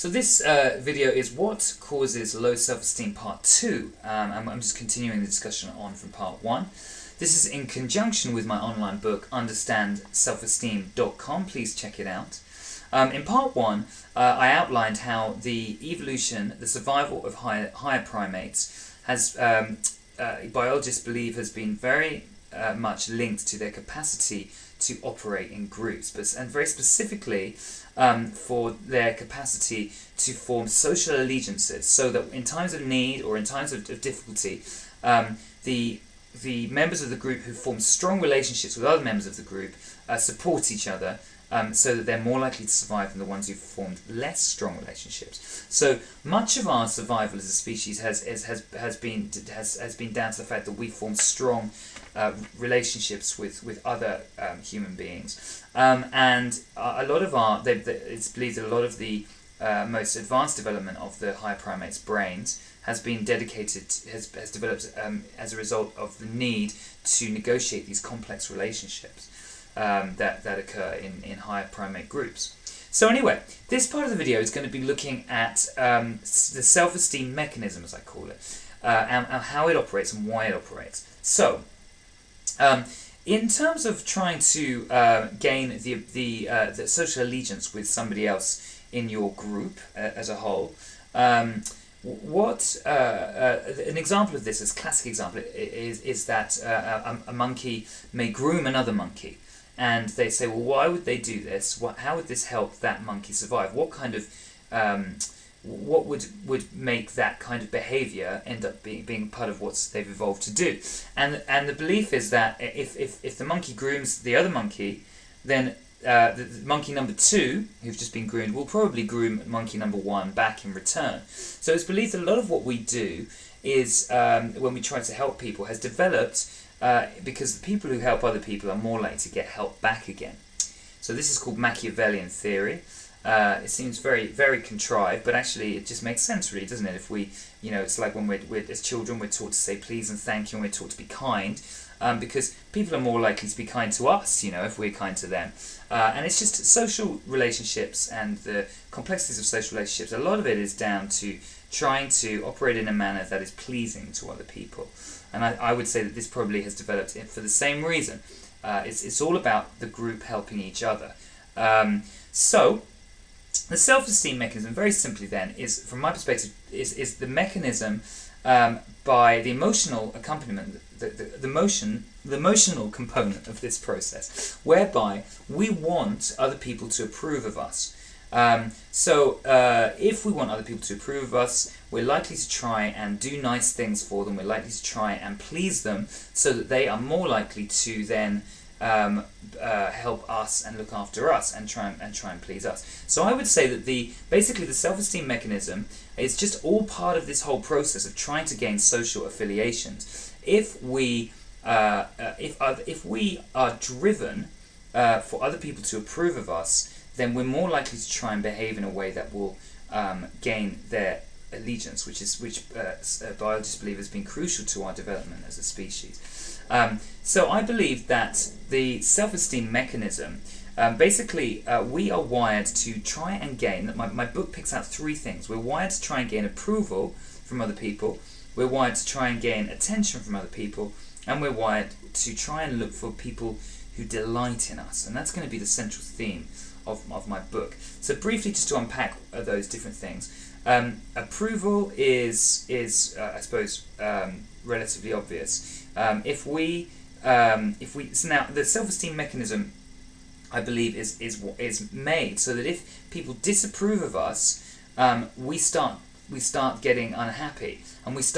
So this video is what causes low self-esteem part 2. I'm just continuing the discussion on from part 1. This is in conjunction with my online book, understandselfesteem.com. Please check it out. In part 1, I outlined how the evolution, the survival of higher primates has, biologists believe, has been very much linked to their capacity to operate in groups, and very specifically for their capacity to form social allegiances, so that in times of need or in times of difficulty, the members of the group who form strong relationships with other members of the group support each other, so that they're more likely to survive than the ones who've formed less strong relationships. So much of our survival as a species has been down to the fact that we form strong relationships with other human beings, and a lot of it's believed that a lot of the most advanced development of the higher primates' brains has been has developed as a result of the need to negotiate these complex relationships that occur in higher primate groups. So anyway, this part of the video is going to be looking at the self-esteem mechanism, as I call it, and how it operates and why it operates. So, in terms of trying to gain the social allegiance with somebody else in your group as a whole, an example of this, as a classic example, is that a monkey may groom another monkey. And they say, well, why would they do this? How would this help that monkey survive? What kind of, what would make that kind of behaviour end up being part of what they've evolved to do? And the belief is that if the monkey grooms the other monkey, then the monkey number 2, who's just been groomed, will probably groom monkey number 1 back in return. So it's believed that a lot of what we do is, when we try to help people, has developed because the people who help other people are more likely to get help back again. So this is called Machiavellian theory. It seems very, very contrived, but actually it just makes sense, really, doesn't it? If we, it's like when we're as children, we're taught to say please and thank you, and we're taught to be kind, because people are more likely to be kind to us, if we're kind to them. And it's just social relationships and the complexities of social relationships. A lot of it is down to trying to operate in a manner that is pleasing to other people. And I would say that this probably has developed for the same reason. It's all about the group helping each other. So, the self-esteem mechanism, very simply then, is, from my perspective, is the mechanism by the emotional accompaniment, the emotional component of this process, whereby we want other people to approve of us. So if we want other people to approve of us, we're likely to try and do nice things for them. We're likely to try and please them, so that they are more likely to then help us and look after us and try and please us. So I would say that basically the self-esteem mechanism is just all part of this whole process of trying to gain social affiliations. If we are driven for other people to approve of us, then we're more likely to try and behave in a way that will gain their allegiance, which biologists believe has been crucial to our development as a species. So I believe that the self-esteem mechanism, basically we are wired to try and gain, my book picks out 3 things. We're wired to try and gain approval from other people, we're wired to try and gain attention from other people, and we're wired to try and look for people who delight in us. And that's going to be the central theme of my book. So briefly, just to unpack those different things. Approval is I suppose, relatively obvious. So now the self-esteem mechanism, I believe, is made so that if people disapprove of us, we start getting unhappy, and it's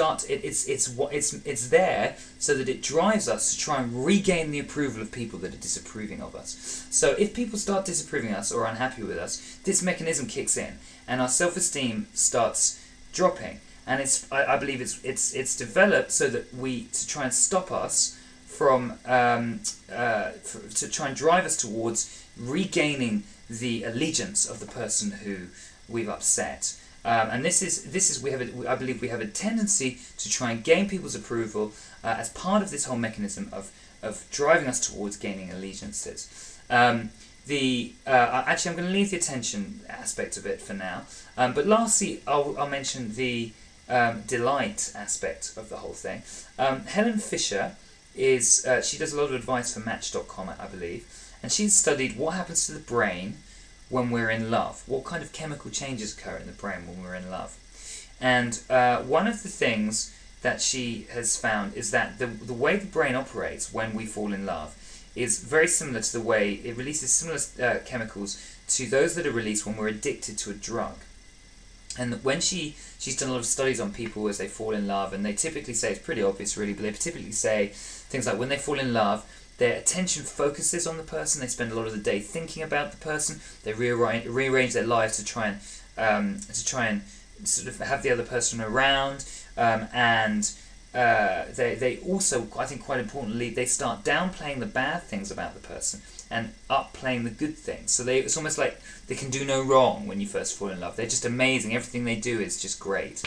there so that it drives us to try and regain the approval of people that are disapproving of us. So if people start disapproving us or unhappy with us, this mechanism kicks in, and our self-esteem starts dropping. And I believe it's developed so that to try and stop us from to try and drive us towards regaining the allegiance of the person who we've upset. And I believe we have a tendency to try and gain people's approval as part of this whole mechanism of driving us towards gaining allegiances. actually, I'm going to leave the attention aspect of it for now. But lastly, I'll mention the delight aspect of the whole thing. Helen Fisher she does a lot of advice for Match.com, I believe, and she's studied what happens to the brain when we're in love. What kind of chemical changes occur in the brain when we're in love? And one of the things that she has found is that the way the brain operates when we fall in love is very similar to the way it releases similar chemicals to those that are released when we're addicted to a drug. And when she's done a lot of studies on people as they fall in love, and they typically say, it's pretty obvious really, but they typically say things like when they fall in love, their attention focuses on the person, they spend a lot of the day thinking about the person, they rearrange their lives to try and sort of have the other person around, and they also, I think quite importantly, they start downplaying the bad things about the person and upplaying the good things. So it's almost like they can do no wrong when you first fall in love. They're just amazing. Everything they do is just great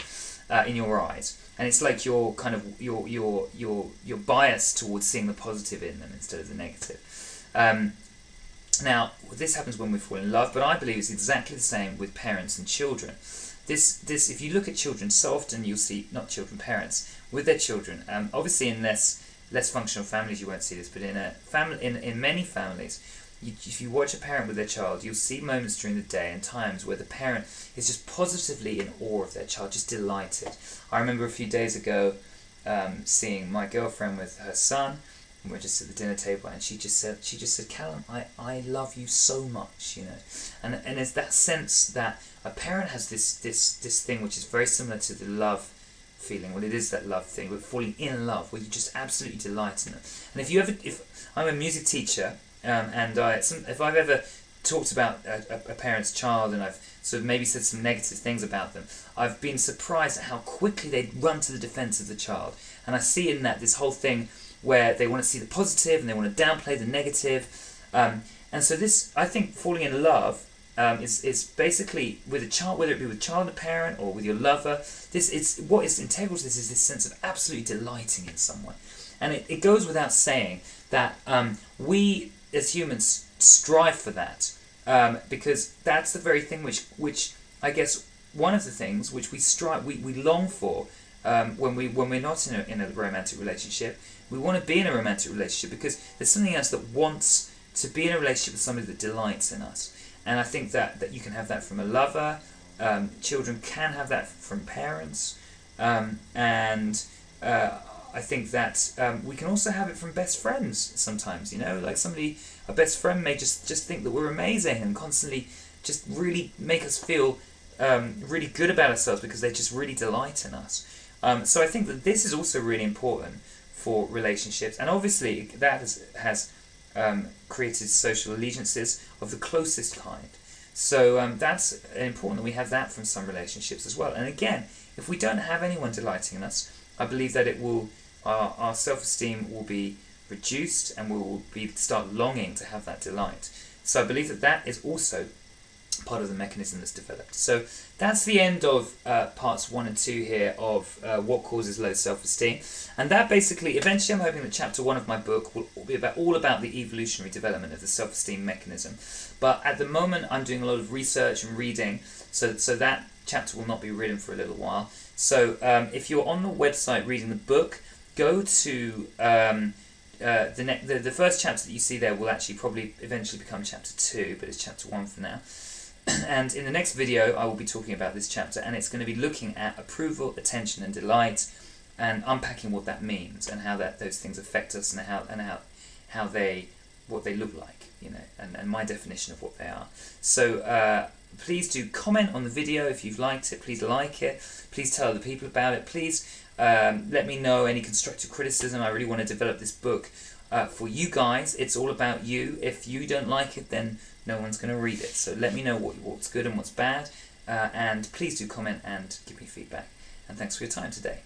in your eyes, and it's like you're kind of you're biased towards seeing the positive in them instead of the negative. Now, this happens when we fall in love, but I believe it's exactly the same with parents and children. This, if you look at children, so often you'll see, not children, parents with their children. Obviously, in less functional families, you won't see this, but in many families, if you watch a parent with their child, you'll see moments during the day and times where the parent is just positively in awe of their child, just delighted. I remember a few days ago seeing my girlfriend with her son. And we're just at the dinner table, and she just said, Callum, I love you so much, you know, and there's that sense that a parent has this thing which is very similar to the love feeling. Well, it is that love thing, but falling in love, where you just absolutely delight in it. And if I'm a music teacher, and if I've ever talked about a parent's child, and I've sort of maybe said some negative things about them, I've been surprised at how quickly they run to the defense of the child, and I see in that this whole thing where they want to see the positive and they want to downplay the negative, and so this, I think, falling in love is basically with a child, whether it be with a child and a parent or with your lover. What is integral to this is this sense of absolutely delighting in someone, and it goes without saying that we as humans strive for that, because that's the very thing which I guess one of the things which we long for when we're not in a romantic relationship. We want to be in a romantic relationship because there's something else that wants to be in a relationship with somebody that delights in us. And I think that you can have that from a lover, children can have that from parents, and I think that we can also have it from best friends sometimes, you know, like a best friend may just think that we're amazing and constantly just really make us feel really good about ourselves because they just really delight in us. So I think that this is also really important for relationships, and obviously that has created social allegiances of the closest kind. So that's important that we have that from some relationships as well. And again, if we don't have anyone delighting in us, I believe that our self-esteem will be reduced, and we will start longing to have that delight. So I believe that is also part of the mechanism that's developed. So that's the end of parts 1 and 2 here of what causes low self-esteem, and that basically, eventually I'm hoping that chapter 1 of my book will be all about the evolutionary development of the self-esteem mechanism. But at the moment I'm doing a lot of research and reading, so that chapter will not be written for a little while. So if you're on the website reading the book, go to the first chapter that you see there will actually probably eventually become chapter 2, but it's chapter 1 for now. And in the next video I will be talking about this chapter, and it's going to be looking at approval, attention and delight, and unpacking what that means and how those things affect us, and what they look like, you know, and my definition of what they are. So please do comment on the video if you've liked it. Please like it. Please tell other people about it. Please let me know any constructive criticism. I really want to develop this book for you guys. It's all about you. If you don't like it, then no one's going to read it. So let me know what's good and what's bad, and please do comment and give me feedback. And thanks for your time today.